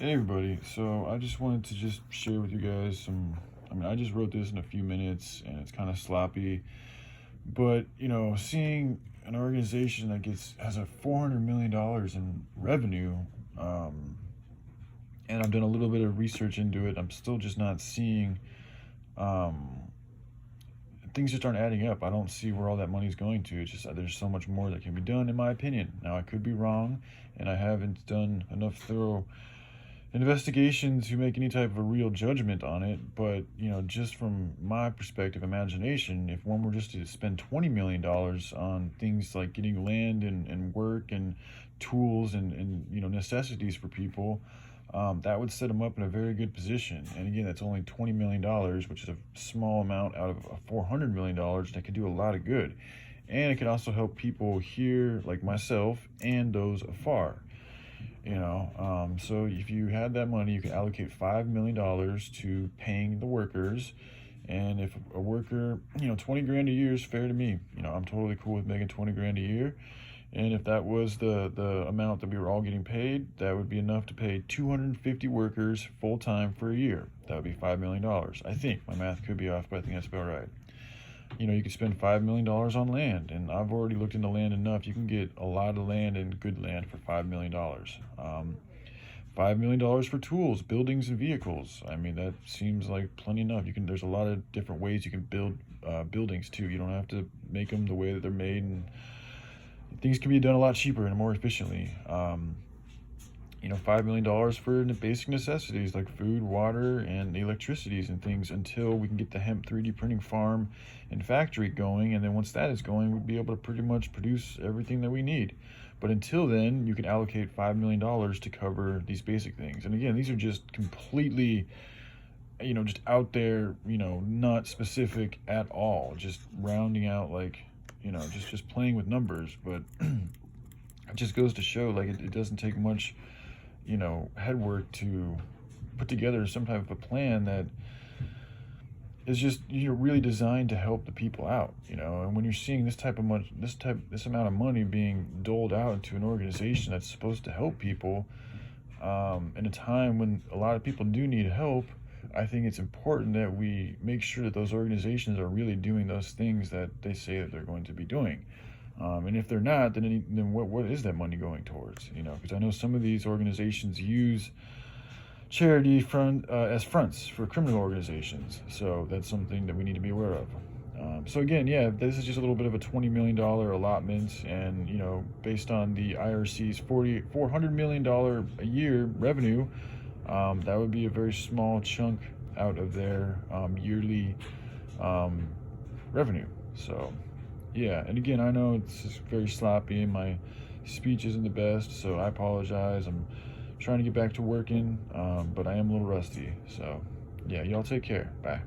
Hey everybody, so I just wanted to just share with you guys I just wrote this in a few minutes and it's kind of sloppy, but seeing an organization that has a $400 million in revenue, um, and I've done a little bit of research into it, I'm still just not seeing, um, things just aren't adding up. I don't see where all that money's going to. It's just there's so much more that can be done, in my opinion. Now, I could be wrong, and I haven't done enough thorough investigation to make any type of a real judgment on it, but just from my perspective, imagination, if one were just to spend $20 million on things like getting land and work and tools and necessities for people, that would set them up in a very good position. And again, that's only $20 million, which is a small amount out of a $400 million that could do a lot of good. And it could also help people here like myself and those afar. So if you had that money, you could allocate $5 million to paying the workers. And if a worker, 20 grand a year is fair to me. I'm totally cool with making 20 grand a year. And if that was the amount that we were all getting paid, that would be enough to pay 250 workers full time for a year. That would be $5 million. I think my math could be off, but I think that's about right. You could spend $5 million on land, and I've already looked into land enough. You can get a lot of land and good land for $5 million. $5 million for tools, buildings, and vehicles. I mean, that seems like plenty enough. There's a lot of different ways you can build buildings too. You don't have to make them the way that they're made, and things can be done a lot cheaper and more efficiently. $5 million for basic necessities like food, water, and electricities and things until we can get the hemp 3D printing farm and factory going. And then once that is going, we'll be able to pretty much produce everything that we need. But until then, you can allocate $5 million to cover these basic things. And again, these are just completely, just out there, not specific at all, just rounding out like, just playing with numbers. But it just goes to show like it doesn't take much head work to put together some type of a plan that is just really designed to help the people out. And when you're seeing this amount of money being doled out to an organization that's supposed to help people, in a time when a lot of people do need help, I think it's important that we make sure that those organizations are really doing those things that they say that they're going to be doing. And if they're not, then what is that money going towards? Because I know some of these organizations use charity as fronts for criminal organizations. So that's something that we need to be aware of. So again, yeah, this is just a little bit of a $20 million allotment, and based on the IRC's $400 million a year revenue, that would be a very small chunk out of their yearly revenue. So. Yeah, and again, I know it's just very sloppy and my speech isn't the best, so I apologize. I'm trying to get back to working, but I am a little rusty. So, yeah, y'all take care. Bye.